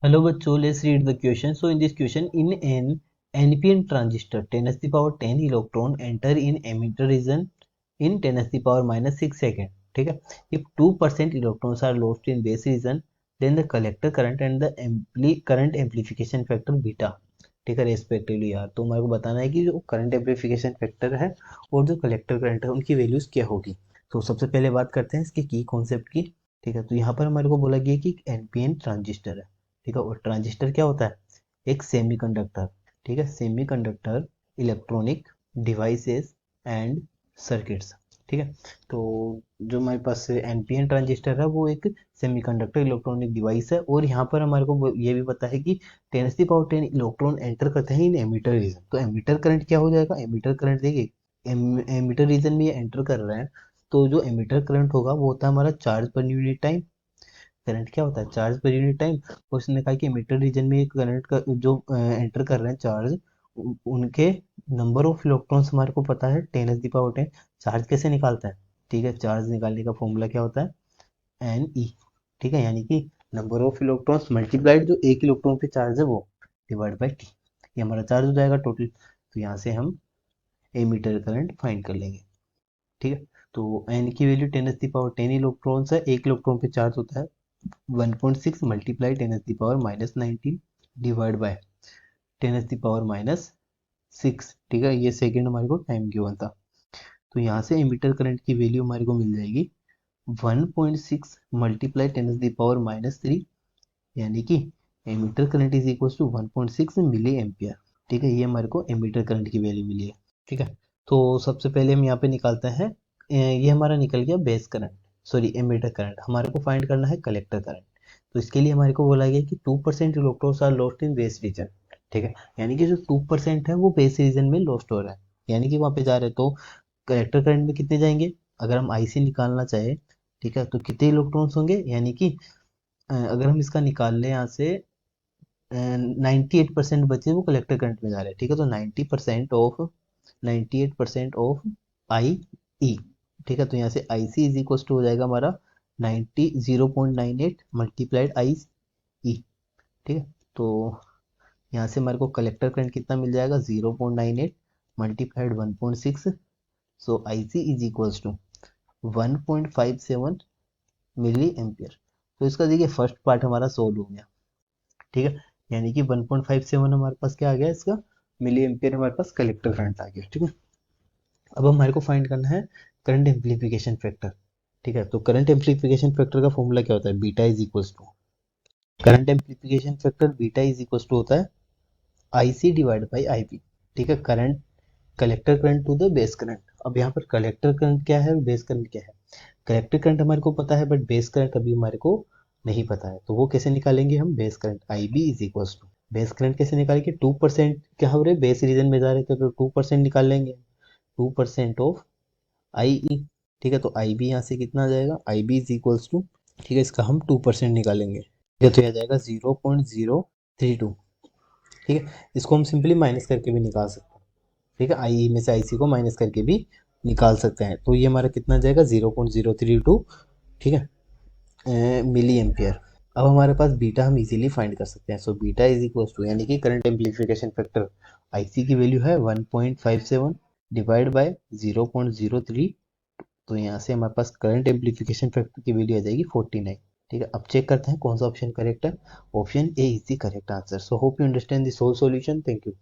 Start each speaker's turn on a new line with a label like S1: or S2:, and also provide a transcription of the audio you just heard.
S1: Hello बच्चों, let's read the question. So in this question, in an NPN transistor, 10 to the power 10 electron enter in emitter region in 10 to the power minus 6 second. ठीक है. If 2% electrons are lost in base region, then the collector current and the current amplification factor beta. ठीक है, respectively यार. तो मेरे को बताना है कि जो करंट एम्पलीफिकेशन फैक्टर है और जो कलेक्टर करंट है उनकी वैल्यूज क्या होगी. तो सबसे पहले बात करते हैं इसके की कॉन्सेप्ट की. ठीक है, तो यहाँ पर हमारे को बोला गया कि एनपीएन ट्रांजिस्टर है. ठीक है, और ट्रांजिस्टर क्या होता है? एक सेमीकंडक्टर. ठीक है, semiconductor electronic devices and circuits. ठीक है, तो जो हमारे पास एनपीएन ट्रांजिस्टर है वो एक सेमीकंडक्टर इलेक्ट्रॉनिक डिवाइस है. और यहाँ पर हमारे को ये भी पता है कि 10 to the power 10 electron enter करते हैं इन एमिटर रीजन. तो एमिटर करंट क्या हो जाएगा? एमिटर करंट देखिए, एमिटर रीजन में ये एंटर कर रहे हैं, तो जो एमिटर करंट होगा वो होता है हमारा charge per unit time. Current क्या होता है? Charge per unit time. और उसने कहा कि मीटर रीजन में करंट का जो एंटर कर रहे हैं चार्ज, उनके नंबर ऑफ इलेक्ट्रॉन्स हमारे को पता है 10 to the power 10. चार्ज कैसे निकालता है? ठीक है, चार्ज निकालने का फॉर्मूला क्या होता है? N E. ठीक है, यानी कि नंबर ऑफ इलेक्ट्रॉन्स मल्टीप्लाइड जो एक इलेक्ट्रॉन पे चार्ज है वो डिवाइड बाई टी. ये हमारा चार्ज हो जाएगा टोटल. तो यहाँ से हम एमीटर करंट फाइंड कर लेंगे. ठीक है, तो एन की value 10 to the power 10 electrons है. एक इलेक्ट्रॉन पे चार्ज होता है 1.6 multiply 10 to the power -19 divide by 10 to the power -6. ठीक है, ये सेकेंड हमारे को टाइम गिवन था. तो यहाँ से एमीटर करंट की वैल्यू हमारे को मिल जाएगी 1.6 मल्टीप्लाई 10 to the power -3, यानी कि emitter current is equal to 1.6 milli ampere. ठीक है, ये हमारे को एमीटर करंट की वैल्यू मिली है. ठीक है, तो सबसे पहले हम यहाँ पे निकालते हैं. ये हमारा निकल गया base current, sorry emitter current. हमारे को फाइंड करना है कलेक्टर करंट. तो इसके लिए हमारे को बोला गया कि 2% electrons are lost in base region. ठीक है, यानी कि जो 2% है वो बेस रीजन में लॉस्ट हो रहा है, यानी कि वहाँ पे जा रहे हैं. तो कलेक्टर करंट में कितने जाएंगे? अगर हम आईसी निकालना चाहे, ठीक है, तो कितने इलेक्ट्रॉन्स होंगे? यानी कि अगर हम इसका निकाल लें यहाँ से, 98% बचे वो कलेक्टर करंट में जा रहे हैं. ठीक है, तो 98% ऑफ आई ई. ठीक है, तो यहाँ से आई सी इज इक्वल टू हो जाएगा हमारा 0.98 मल्टीप्लाइड आई ई. ठीक है, तो यहाँ से हमारे को कलेक्टर करंट कितना मिल जाएगा? 0.98 multiplied 1.6. So I C is equal to 1.57 milli ampere. तो इसका देखिए फर्स्ट पार्ट हमारा सोल्व हो गया. ठीक है, यानी कि 1.57 हमारे पास क्या आ गया? इसका मिली एम्पियर हमारे पास कलेक्टर करंट आ गया. ठीक है, अब हमारे को फाइंड करना है करंट एम्पलीफिकेशन फैक्टर. ठीक है, तो करंट एम्पलीफिकेशन फैक्टर का फॉर्मूला क्या होता है? Beta is equal to, current amplification factor beta is equal to होता है I C divide by I P. ठीक है, current collector current to the base current. अब यहाँ पर कलेक्टर करंट क्या है, बेस करंट क्या है? कलेक्टर करंट हमारे को पता है, बट बेस करंट अभी हमारे को नहीं पता है. तो वो कैसे निकालेंगे हम? Base current I B is equal to, base current कैसे निकालेंगे? 2% क्या हो रहे, बेस रीजन में जा रहे थे तो 2% निकाल लेंगे. 2% ऑफ आई ई. ठीक है, तो आई बी यहाँ से कितना आ जाएगा? आई बी इज इक्वल्स टू, ठीक है, इसका हम 2% निकालेंगे. ठीक है, तो यह जाएगा 0.032. ठीक है, इसको हम सिंपली माइनस करके भी निकाल सकते हैं. ठीक है, आई ई में से आई सी को माइनस करके भी निकाल सकते हैं. तो ये हमारा कितना जाएगा? 0.032. ठीक है, मिली एम्पियर. अब हमारे पास बीटा हम इजीली फाइंड कर सकते हैं. So beta is equal to, यानी कि करंट एम्पलीफिकेशन फैक्टर आईसी की वैल्यू है 1.57 डिवाइड बाय 0.03. तो यहाँ से हमारे पास करंट एम्पलीफिकेशन फैक्टर की वैल्यू आ जाएगी 49. ठीक है, अब चेक करते हैं कौन सा ऑप्शन करेक्ट है. Option A is the correct answer. So hope you understand this whole solution. Thank you.